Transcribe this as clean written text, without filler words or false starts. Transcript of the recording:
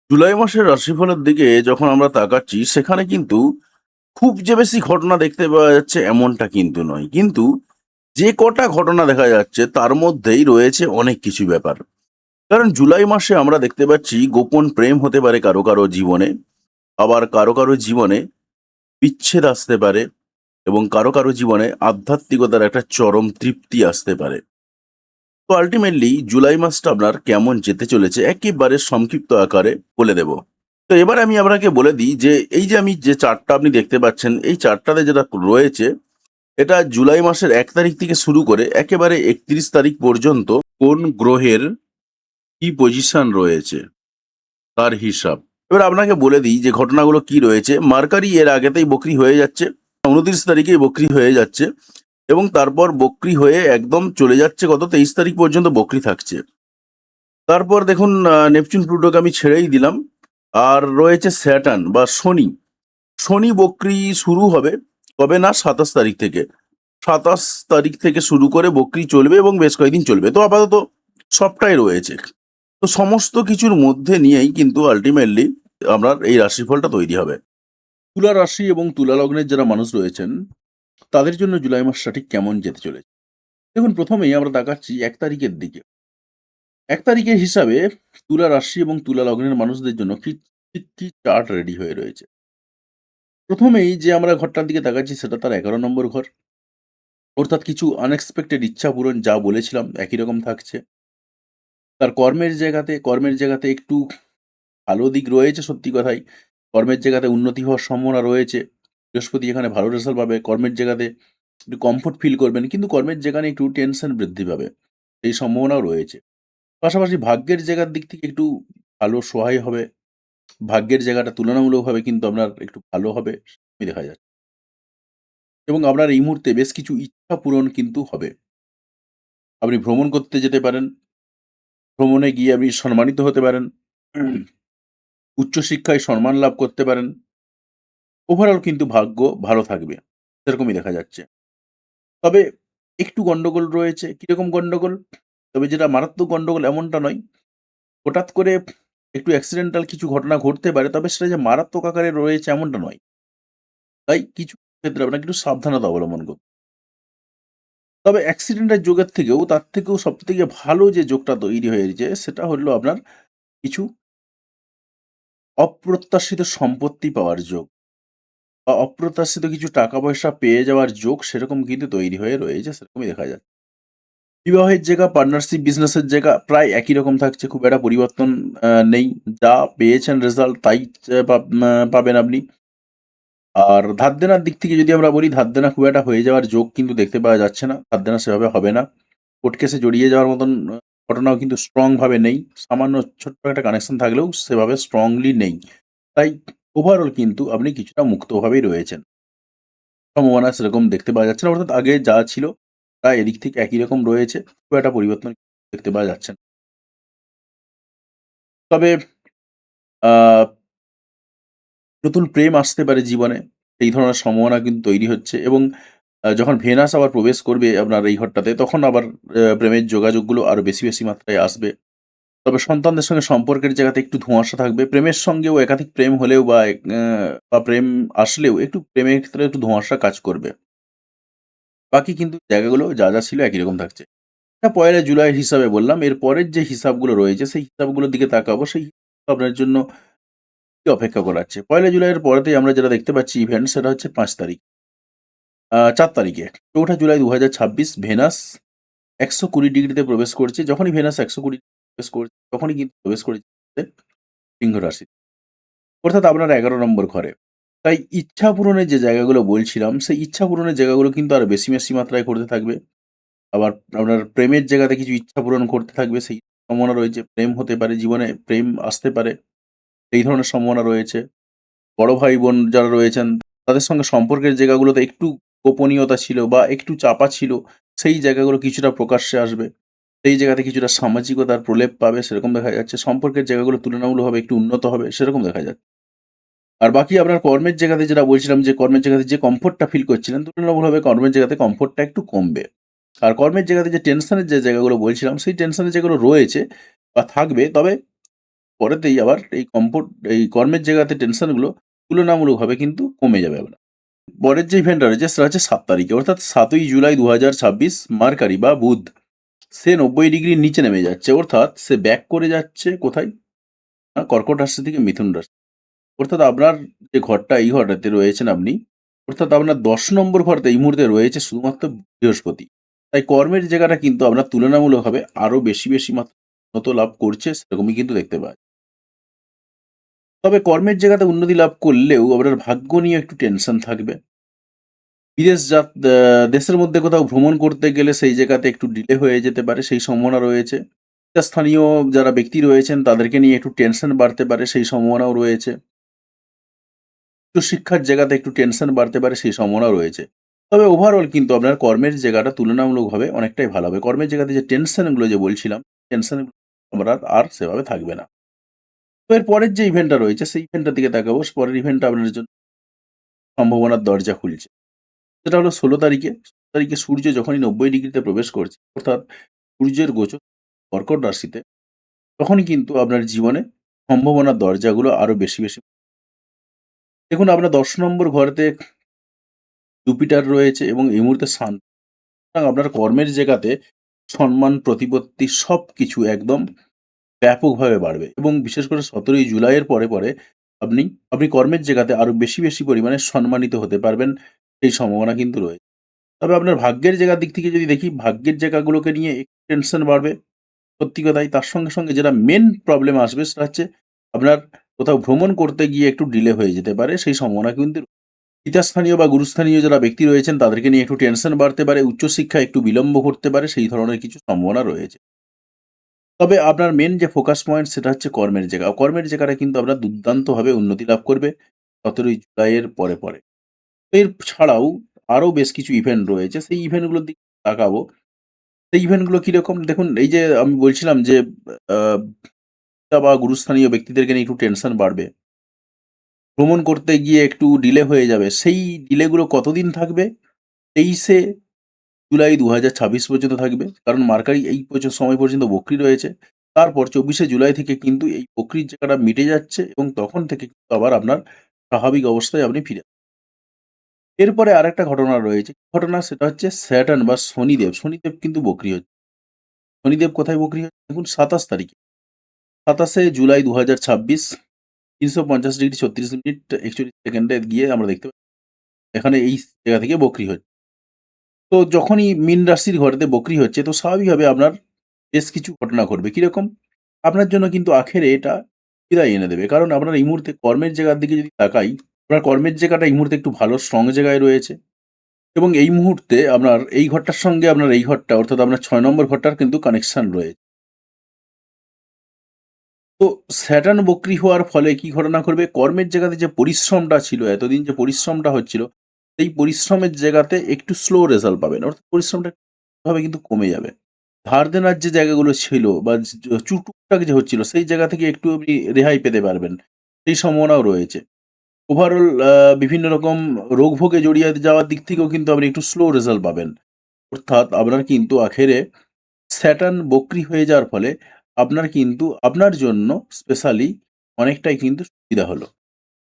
জুলাই মাসের রাশিফলের দিকে যখন আমরা তাকাচ্ছি সেখানে কিন্তু খুব যে বেশি ঘটনা দেখতে পাওয়া যাচ্ছে এমনটা কিন্তু নয়, কিন্তু যে কটা ঘটনা দেখা যাচ্ছে তার মধ্যেই রয়েছে অনেক কিছু ব্যাপার। কারণ জুলাই মাসে আমরা দেখতে পাচ্ছি গোপন প্রেম হতে পারে কারো কারো জীবনে, আবার কারো কারো জীবনে বিচ্ছেদ আসতে পারে, এবং কারো কারো জীবনে আধ্যাত্মিকতার একটা চরম তৃপ্তি আসতে পারে। তো আলটিমেটলি জুলাই মাসটা আপনার কেমন যেতে চলেছে একেবারে সংক্ষিপ্ত আকারে বলে দেব। তো এবার আমি আপনাকে বলে দিই যে এই যে আমি যে চার্টটা আপনি দেখতে পাচ্ছেন, এই চার্টটাতে যেটা রয়েছে এটা জুলাই মাসের 1 তারিখ থেকে শুরু করে একেবারে 31 তারিখ পর্যন্ত কোন গ্রহের কি পজিশন রয়েছে তার হিসাব। এবার আপনাকে বলে দিই যে ঘটনাগুলো কি রয়েছে। মার্কারি এর আগেতেই বকরি হয়ে যাচ্ছে, 29 তারিখেই বকরি হয়ে যাচ্ছে, এবং তারপর বকরি হয়ে একদম চলে যাচ্ছে কত 23 তারিখ পর্যন্ত বকরি থাকছে। তারপর দেখুন নেপচুন প্লুটোকে আমি ছেড়েই দিলাম। আর রয়েছে স্যাটার্ন বা শনি। শনি বকরি শুরু হবে কবে না 27 তারিখ থেকে। 27 তারিখ থেকে শুরু করে বকরি চলবে এবং বেশ কয়েকদিন চলবে। তো আপাতত সবটাই রয়েছে। তো সমস্ত কিছুর মধ্যে নিয়েই কিন্তু আলটিমেটলি আপনার এই রাশিফলটা তৈরি হবে। তুলা রাশি এবং তুলা লগ্নের যারা মানুষ রয়েছেন তাদের জন্য জুলাই মাসটা ঠিক কেমন যেতে চলেছে। দেখুন, প্রথমেই আমরা তাকাচ্ছি 1 তারিখের দিকে। 1 তারিখের হিসাবে তুলা রাশি এবং তুলা লগ্নের মানুষদের জন্য কি ঠিক কি চার্ট রেডি হয়ে রয়েছে। প্রথমেই যে আমরা ঘরটার দিকে তাকাচ্ছি সেটা তার 11 নম্বর ঘর। অর্থাৎ কিছু আনএক্সপেক্টেড ইচ্ছা পূরণ যা বলেছিলাম একই রকম থাকছে। তার কর্মের জায়গাতে একটু ভালো দিক রয়েছে, সত্যি কথাই। কর্মের জায়গাতে উন্নতি হওয়ার সম্ভাবনা রয়েছে। বৃহস্পতি এখানে ভালো রেজাল্ট পাবে। কর্মের জায়গাতে একটু কমফোর্ট ফিল করবেন, কিন্তু কর্মের জায়গায় একটু টেনশন বৃদ্ধি পাবে। এই সম্ভাবনাও রয়েছে। পাশাপাশি ভাগ্যের জায়গার দিক থেকে একটু ভালো সহায় হবে। ভাগ্যের জায়গাটা তুলনামূলকভাবে কিন্তু আপনার একটু ভালো হবে দেখা যাচ্ছে। এবং আপনার এই মুহূর্তে বেশ কিছু ইচ্ছা পূরণ কিন্তু হবে। আপনি ভ্রমণ করতে যেতে পারেন। ভ্রমণে গিয়ে আপনি সম্মানিত হতে পারেন। উচ্চশিক্ষায় সম্মান লাভ করতে পারেন। ওভারঅল কিন্তু ভাগ্য ভালো থাকবে। সেরকমই দেখা যাচ্ছে। তবে একটু গন্ডগোল রয়েছে। কিরকম গন্ডগোল? তবে যেটা মারাত্মক গন্ডগোল এমনটা নয়। হঠাৎ করে একটু অ্যাক্সিডেন্টাল কিছু ঘটনা ঘটতে পারে। তবে সেটা যে মারাত্মক আকারে রয়েছে এমনটা নয়। তাই কিছু ক্ষেত্রে আপনাকে একটু সাবধানতা অবলম্বন করতে। তবে অ্যাক্সিডেন্টের যোগের থেকেও তার থেকেও সবথেকে ভালো যে যোগটা তৈরি হয়েছে সেটা হলো আপনার কিছু অপ্রত্যাশিত সম্পত্তি পাওয়ার যোগ বা অপ্রত্যাশিত কিছু টাকা পয়সা পেয়ে যাওয়ার যোগ সেরকম কিন্তু তৈরি হয়ে রয়েছে, সেরকমই দেখা যাচ্ছে। বিবাহের জায়গা, পার্টনারশিপ, বিজনেসের জায়গা প্রায় একই রকম থাকছে। খুব একটা পরিবর্তন নেই। যা পেয়েছেন রেজাল্ট তাই পাবেন আপনি। আর ধার দেনার দিক থেকে যদি আমরা বলি, ধার দেনা খুব একটা হয়ে যাওয়ার যোগ কিন্তু দেখতে পাওয়া যাচ্ছে না। ধার দেনা সেভাবে হবে না। কোর্ট কেসে জড়িয়ে যাওয়ার মতন ঘটনাও কিন্তু স্ট্রং ভাবে নেই। সামান্য ছোট্ট একটা কানেকশন থাকলেও সেভাবে স্ট্রংলি নেই। তাই ওভারঅল কিন্তু আপনি কিছুটা মুক্তভাবেই রয়েছেন। সম্ভাবনা সেরকম দেখতে পাওয়া যাচ্ছে না। অর্থাৎ আগে যা ছিল প্রায় এদিক থেকে একই রকম রয়েছে। খুব একটা পরিবর্তন দেখতে পাওয়া যাচ্ছে না। তবে আ নতুন প্রেম আসতে পারে জীবনে। এই ধরনের সম্ভাবনা কিন্তু তৈরি হচ্ছে, এবং যখন ভেনাস আবার প্রবেশ করবে আপনার এই ঘরটাতে তখন আবার প্রেমের যোগাযোগগুলো আরো বেশি, বেশি মাত্রায় আসবে। তবে সন্তানদের সঙ্গে সম্পর্কের জায়গাতে একটু ধোঁয়াশা থাকবে। প্রেমের সঙ্গেও একাধিক প্রেম হলেও বা প্রেম আসলেও একটু প্রেমের ক্ষেত্রে একটু ধোঁয়াশা কাজ করবে। বাকি কিন্তু জায়গাগুলো যা ছিল একই রকম থাকছে। এটা ১লা জুলাইয়ের হিসাবে বললাম। এর পরের যে হিসাবগুলো রয়েছে সেই হিসাবগুলোর দিকে তাকাবো। সেই হিসাব আপনার জন্য কি অপেক্ষা করাচ্ছে। ১লা জুলাইয়ের পরেতেই আমরা যেটা দেখতে পাচ্ছি ইভেন্ট সেটা হচ্ছে ৫ তারিখ। ৪ তারিখে ৪ঠা জুলাই ২০২৬ ভেনাস ১২০ ডিগ্রিতে প্রবেশ করছে। যখনই ভেনাস ১২০ প্রবেশ করছে তখনই কিন্তু প্রবেশ করেছে সিংহ রাশি। অর্থাৎ আপনার ১১ নম্বর ঘরে। তাই ইচ্ছা পূরণের যে জায়গাগুলো বলছিলাম, সেই ইচ্ছা পূরণের জায়গাগুলো কিন্তু আরো বেশি, বেশি মাত্রায় ঘটতে থাকবে। আবার আপনার প্রেমের জায়গাতে কিছু ইচ্ছা পূরণ করতে থাকবে, সেই সম্ভাবনা রয়েছে। প্রেম হতে পারে, জীবনে প্রেম আসতে পারে। এই ধরনের সম্ভাবনা রয়েছে। বড় ভাই-বোন যারা রয়েছেন তাদের সঙ্গে সম্পর্কের জায়গাগুলোতে একটু গোপনীয়তা ছিল বা একটু চাপা ছিল, সেই জায়গাগুলো কিছুটা প্রকাশ্যে আসবে। সেই জায়গাতে কিছুটা সামাজিকতার প্রলেপ পাবে সেরকম দেখা যাচ্ছে। সম্পর্কের জায়গাগুলো তুলনামূলকভাবে একটু উন্নত হবে সেরকম দেখা যাচ্ছে। আর বাকি আপনার কর্মের জায়গাতে যেটা বলছিলাম যে কর্মের জায়গাতে যে কমফোর্টটা ফিল করছিলেন তুলনামূলকভাবে কর্মের জায়গাতে কমফোর্টটা একটু কমবে। আর কর্মের জায়গাতে যে টেনশনের যে জায়গাগুলো বলছিলাম সেই টেনশনের জায়গাগুলো রয়েছে বা থাকবে, তবে পরেতেই আবার এই কর্মের জায়গাতে টেনশনগুলো তুলনামূলকভাবে কিন্তু কমে যাবে আপনার। পরের যে ইভেন্টটা রয়েছে সেটা হচ্ছে ৭ তারিখে, অর্থাৎ ৭ই জুলাই ২০২৬ মার্কারি বা বুধ সে ৯০° নিচে নেমে যাচ্ছে, অর্থাৎ সে ব্যাক করে যাচ্ছে কোথায়? না, কর্কট রাশি থেকে মিথুন রাশি। অর্থাৎ আপনার যে ঘরটা, এই ঘরটাতে রয়েছেন আপনি, অর্থাৎ আপনার ১০ নম্বর ঘরতে এই মুহূর্তে রয়েছে শুধুমাত্র বৃহস্পতি। তাই কর্মের জায়গাটা কিন্তু আপনার তুলনামূলকভাবে আরো বেশি মাত্রায় উন্নত লাভ করছে, সেরকমই কিন্তু দেখতে পাওয়া যায়। তবে কর্মের জায়গাতে উন্নতি লাভ করলেও আপনার ভাগ্য নিয়ে একটু টেনশন থাকবে। দেশের মধ্যে কোথাও ভ্রমণ করতে গেলে সেই জায়গাতে একটু ডিলে হয়ে যেতে পারে, সেই সম্ভাবনা রয়েছে। স্থানীয় যারা ব্যক্তি রয়েছেন তাদেরকে নিয়ে একটু টেনশন বাড়তে পারে, সেই সম্ভাবনাও রয়েছে। উচ্চশিক্ষার জায়গাতে একটু টেনশন বাড়তে পারে, সেই সম্ভাবনাও রয়েছে। তবে ওভারঅল কিন্তু আপনার কর্মের জায়গাটা তুলনামূলকভাবে অনেকটাই ভালো হবে। কর্মের জায়গাতে যে টেনশনগুলো যে বলছিলাম, টেনশনগুলো আপনার আর সেভাবে থাকবে না। তো এর পরের যে ইভেন্টটা রয়েছে সেই ইভেন্টটার দিকে তাকাবো। পরের ইভেন্টটা আপনার জন্য সম্ভাবনার দরজা খুলছে। সেটা হলো ১৬ তারিখে। ১৬ তারিখে সূর্য যখনই ৯০°তে প্রবেশ করছে, অর্থাৎ সূর্যের গোচর কর্কট রাশিতে, তখনই কিন্তু আপনার জীবনে সম্ভাবনার দরজাগুলো আরো বেশি। দেখুন, আপনার ১০ নম্বর ঘরেতে জুপিটার রয়েছে এবং এই মুহূর্তে সুতরাং আপনার কর্মের জায়গাতে সম্মান, প্রতিপত্তি সবকিছু একদম ব্যাপকভাবে বাড়বে এবং বিশেষ করে ১৭ই জুলাইয়ের পরে আপনি আপনি কর্মের জায়গাতে আরো বেশি পরিমাণে সম্মানিত হতে পারবেন, সেই সম্ভাবনা কিন্তু রয়েছে। তবে আপনার ভাগ্যের জায়গার দিক থেকে যদি দেখি, ভাগ্যের জায়গাগুলোকে নিয়ে একটু টেনশন বাড়বে। সত্যি কথাই। তার সঙ্গে যেটা মেইন প্রবলেম আসবে সেটা হচ্ছে আপনার কোথাও ভ্রমণ করতে গিয়ে একটু ডিলে হয়ে যেতে পারে, সেই সম্ভাবনা কিন্তু। পিতাস্থানীয় বা গুরুস্থানীয় যারা ব্যক্তি রয়েছেন তাদেরকে নিয়ে একটু টেনশন বাড়তে পারে, উচ্চশিক্ষায় একটু বিলম্ব ঘটতে পারে, সেই ধরনের কিছু সম্ভাবনা রয়েছে। তবে আপনার মেইন যে ফোকাস পয়েন্ট সেটা হচ্ছে কর্মের জায়গা। কর্মের জায়গাটা কিন্তু আপনার দুর্দান্তভাবে উন্নতি লাভ করবে ১৭ই জুলাইয়ের পরে। এর ছাড়াও আরো বেশ কিছু ইভেন্ট রয়েছে। সেই ইভেন্টগুলোর দিকে তাকাবো। সেই ইভেন্টগুলো কিরকম? দেখুন, এই যে আমি বলছিলাম যে আ পিতা বা গুরুস্থানীয় ব্যক্তিদেরকে নিয়ে একটু টেনশন বাড়বে। ভ্রমণ করতে গিয়ে একটু ডিলে হয়ে যাবে। সেই ডিলেগুলো কতদিন থাকবে? ২৩শে জুলাই ২০২৬ পর্যন্ত থাকবে। কারণ মার্কারি এই সময় পর্যন্ত বক্রী রয়েছে। তারপর ২৪শে জুলাই থেকে কিন্তু এই বক্রীর জায়গাটা মিটে যাচ্ছে এবং তখন থেকে কিন্তু আবার আপনার স্বাভাবিক অবস্থায় আপনি ফিরে। এরপরে আরেকটা ঘটনা রয়েছে। ঘটনা সেটা হচ্ছে স্যাটার্ন বা শনিদেব। শনিদেব কিন্তু বক্রী হচ্ছে। শনিদেব কোথায় বক্রী হচ্ছে? দেখুন, ২৭ তারিখে। ২৭শে জুলাই ২০২৬ ৩৫০°৩৬' ৪১ গিয়ে আমরা দেখতে পাই এখানে এই জায়গা থেকে বক্রী হচ্ছে। তো যখনই মীন রাশির ঘরেতে বক্রী হচ্ছে, তো স্বাভাবিকভাবে আপনার বেশ কিছু ঘটনা ঘটবে। কিরকম? আপনার জন্য কিন্তু আখেরে এটা বিদায় এনে দেবে। কারণ আপনার এই মুহূর্তে কর্মের জায়গার দিকে যদি তাকাই, আপনার কর্মের জায়গাটা এই মুহূর্তে একটু ভালো স্ট্রং জায়গায় রয়েছে এবং এই মুহূর্তে আপনার এই ঘরটার সঙ্গে আপনার এই ঘরটা, অর্থাৎ আপনার ৬ নম্বর ঘরটার কিন্তু কানেকশন রয়েছে। তো স্যাটার্ন বক্রী হওয়ার ফলে কি ঘটনা ঘটবে? কর্মের জায়গাতে যে পরিশ্রমটা ছিল, এতদিন যে পরিশ্রমটা হচ্ছিল, সেই পরিশ্রমের জায়গাতে একটু স্লো রেজাল্ট পাবেন। অর্থাৎ পরিশ্রমটা ভাবে কিন্তু কমে যাবে। ধার দেনার যে জায়গাগুলো ছিল বা টুকটাক যে হচ্ছিল, সেই জায়গা থেকে একটু আপনি রেহাই পেতে পারবেন। সেই সম্ভাবনাও রয়েছে। ওভারঅল বিভিন্ন রকম রোগ ভোগে জড়িয়ে যাওয়ার দিক থেকেও কিন্তু আপনি একটু স্লো রেজাল্ট পাবেন। অর্থাৎ আপনার কিন্তু আখেরে স্যাটার্ন বক্রী হয়ে যাওয়ার ফলে আপনার কিন্তু আপনার জন্য স্পেশালি অনেকটাই কিন্তু সুবিধা হলো।